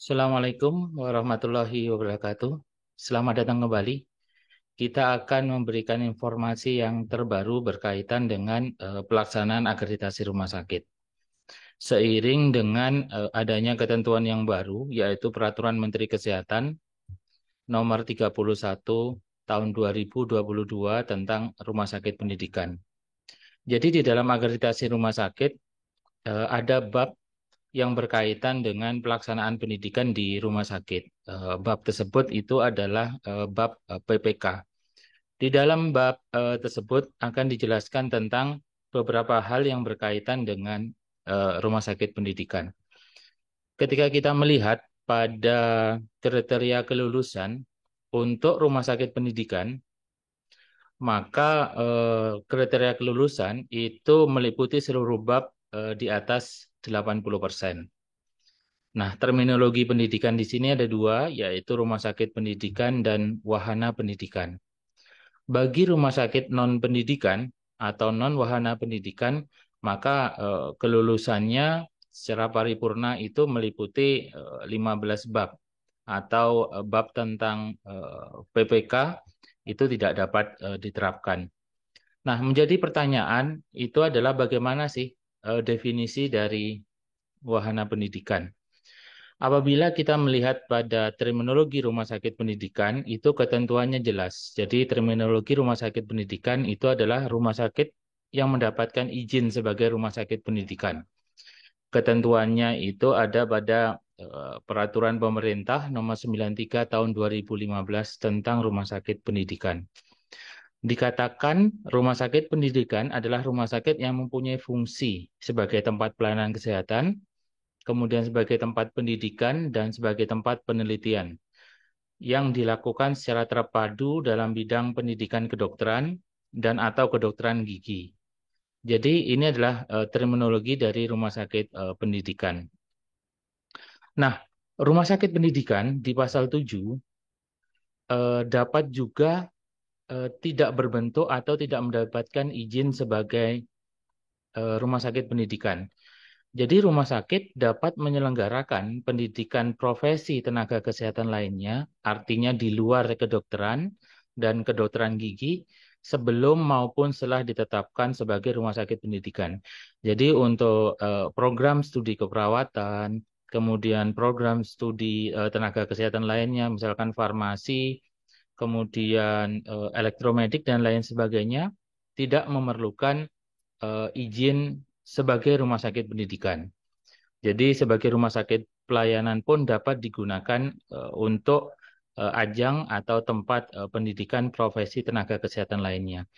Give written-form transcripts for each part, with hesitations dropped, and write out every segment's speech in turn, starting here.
Assalamualaikum warahmatullahi wabarakatuh. Selamat datang kembali. Kita akan memberikan informasi yang terbaru berkaitan dengan pelaksanaan akreditasi rumah sakit. Seiring dengan adanya ketentuan yang baru, yaitu Peraturan Menteri Kesehatan Nomor 31 Tahun 2022 tentang Rumah Sakit Pendidikan. Jadi di dalam akreditasi rumah sakit ada bab yang berkaitan dengan pelaksanaan pendidikan di rumah sakit. Bab tersebut itu adalah bab PPK. Di dalam bab tersebut akan dijelaskan tentang beberapa hal yang berkaitan dengan rumah sakit pendidikan. Ketika kita melihat pada kriteria kelulusan untuk rumah sakit pendidikan, maka kriteria kelulusan itu meliputi seluruh bab di atas 80%. Nah, terminologi pendidikan di sini ada dua, yaitu rumah sakit pendidikan dan wahana pendidikan. Bagi rumah sakit non-pendidikan atau non-wahana pendidikan, maka kelulusannya secara paripurna itu meliputi 15 bab atau bab tentang PPK itu tidak dapat diterapkan. Nah, menjadi pertanyaan itu adalah bagaimana sih definisi dari wahana pendidikan? Apabila kita melihat pada terminologi rumah sakit pendidikan, itu ketentuannya jelas. Jadi terminologi rumah sakit pendidikan itu adalah rumah sakit yang mendapatkan izin sebagai rumah sakit pendidikan. Ketentuannya itu ada pada Peraturan Pemerintah Nomor 93 Tahun 2015 tentang Rumah Sakit Pendidikan. Dikatakan rumah sakit pendidikan adalah rumah sakit yang mempunyai fungsi sebagai tempat pelayanan kesehatan, kemudian sebagai tempat pendidikan, dan sebagai tempat penelitian yang dilakukan secara terpadu dalam bidang pendidikan kedokteran dan atau kedokteran gigi. Jadi ini adalah terminologi dari rumah sakit pendidikan. Nah, rumah sakit pendidikan di pasal 7 dapat juga tidak berbentuk atau tidak mendapatkan izin sebagai rumah sakit pendidikan. Jadi rumah sakit dapat menyelenggarakan pendidikan profesi tenaga kesehatan lainnya, artinya di luar kedokteran dan kedokteran gigi, sebelum maupun setelah ditetapkan sebagai rumah sakit pendidikan. Jadi untuk program studi keperawatan, kemudian program studi tenaga kesehatan lainnya, misalkan farmasi, kemudian elektromedik dan lain sebagainya, tidak memerlukan izin sebagai rumah sakit pendidikan. Jadi sebagai rumah sakit pelayanan pun dapat digunakan untuk ajang atau tempat pendidikan profesi tenaga kesehatan lainnya.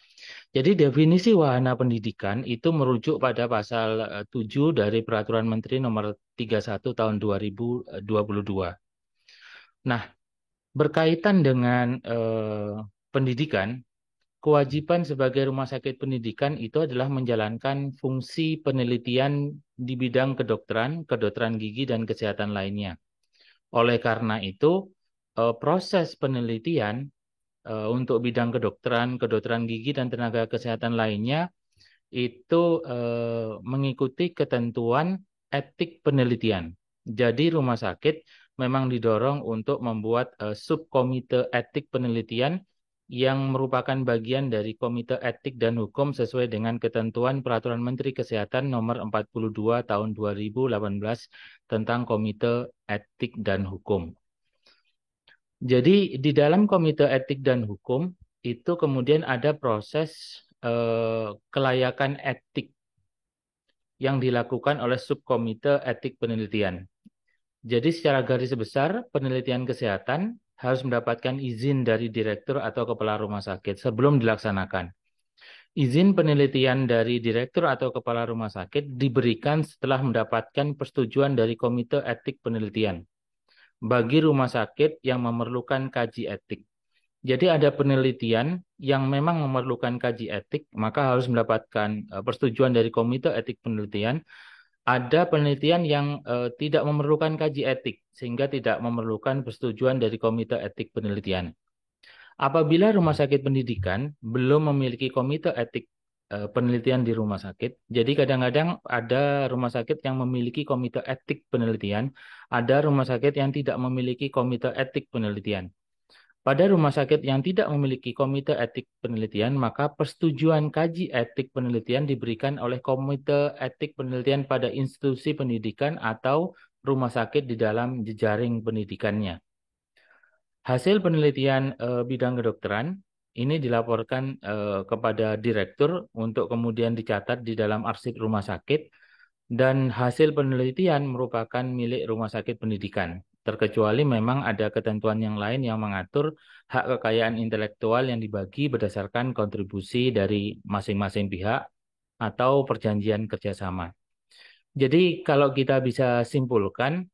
Jadi definisi wahana pendidikan itu merujuk pada pasal 7 dari Peraturan Menteri Nomor 31 Tahun 2022. Nah, berkaitan dengan pendidikan, kewajiban sebagai rumah sakit pendidikan itu adalah menjalankan fungsi penelitian di bidang kedokteran, kedokteran gigi, dan kesehatan lainnya. Oleh karena itu, proses penelitian untuk bidang kedokteran, kedokteran gigi, dan tenaga kesehatan lainnya itu mengikuti ketentuan etik penelitian. Jadi rumah sakit memang didorong untuk membuat subkomite etik penelitian yang merupakan bagian dari Komite Etik dan Hukum sesuai dengan ketentuan Peraturan Menteri Kesehatan Nomor 42 Tahun 2018 tentang Komite Etik dan Hukum. Jadi di dalam Komite Etik dan Hukum itu kemudian ada proses kelayakan etik yang dilakukan oleh subkomite etik penelitian. Jadi secara garis besar, penelitian kesehatan harus mendapatkan izin dari direktur atau kepala rumah sakit sebelum dilaksanakan. Izin penelitian dari direktur atau kepala rumah sakit diberikan setelah mendapatkan persetujuan dari komite etik penelitian bagi rumah sakit yang memerlukan kaji etik. Jadi ada penelitian yang memang memerlukan kaji etik, maka harus mendapatkan persetujuan dari komite etik penelitian. Ada penelitian yang tidak memerlukan kaji etik, sehingga tidak memerlukan persetujuan dari komite etik penelitian. Apabila rumah sakit pendidikan belum memiliki komite etik penelitian di rumah sakit. Jadi kadang-kadang ada rumah sakit yang memiliki komite etik penelitian, ada rumah sakit yang tidak memiliki komite etik penelitian. Pada rumah sakit yang tidak memiliki komite etik penelitian, maka persetujuan kaji etik penelitian diberikan oleh komite etik penelitian pada institusi pendidikan atau rumah sakit di dalam jejaring pendidikannya. Hasil penelitian bidang kedokteran ini dilaporkan kepada direktur untuk kemudian dicatat di dalam arsip rumah sakit dan hasil penelitian merupakan milik rumah sakit pendidikan. Terkecuali memang ada ketentuan yang lain yang mengatur hak kekayaan intelektual yang dibagi berdasarkan kontribusi dari masing-masing pihak atau perjanjian kerjasama. Jadi kalau kita bisa simpulkan,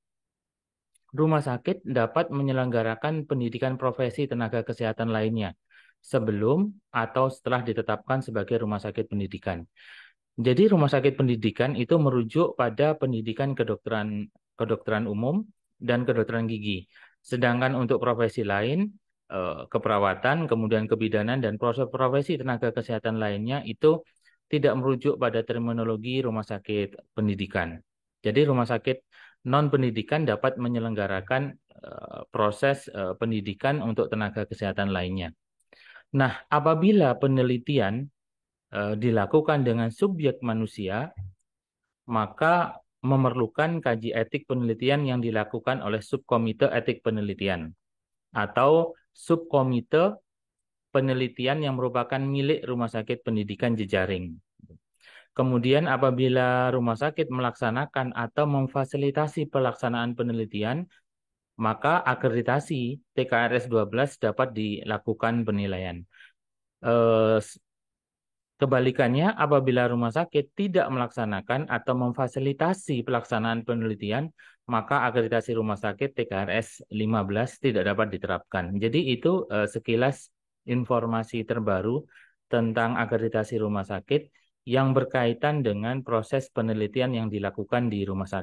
rumah sakit dapat menyelenggarakan pendidikan profesi tenaga kesehatan lainnya sebelum atau setelah ditetapkan sebagai rumah sakit pendidikan. Jadi rumah sakit pendidikan itu merujuk pada pendidikan kedokteran umum dan kedokteran gigi. Sedangkan untuk profesi lain, keperawatan, kemudian kebidanan dan profesi tenaga kesehatan lainnya itu tidak merujuk pada terminologi rumah sakit pendidikan. Jadi rumah sakit non pendidikan dapat menyelenggarakan proses pendidikan untuk tenaga kesehatan lainnya. Nah, apabila penelitian dilakukan dengan subjek manusia, maka memerlukan kaji etik penelitian yang dilakukan oleh subkomite etik penelitian atau subkomite penelitian yang merupakan milik rumah sakit pendidikan jejaring. Kemudian apabila rumah sakit melaksanakan atau memfasilitasi pelaksanaan penelitian, maka akreditasi TKRS 12 dapat dilakukan penilaian. Kebalikannya, apabila rumah sakit tidak melaksanakan atau memfasilitasi pelaksanaan penelitian, maka akreditasi rumah sakit TKRS 15 tidak dapat diterapkan. Jadi itu sekilas informasi terbaru tentang akreditasi rumah sakit yang berkaitan dengan proses penelitian yang dilakukan di rumah sakit.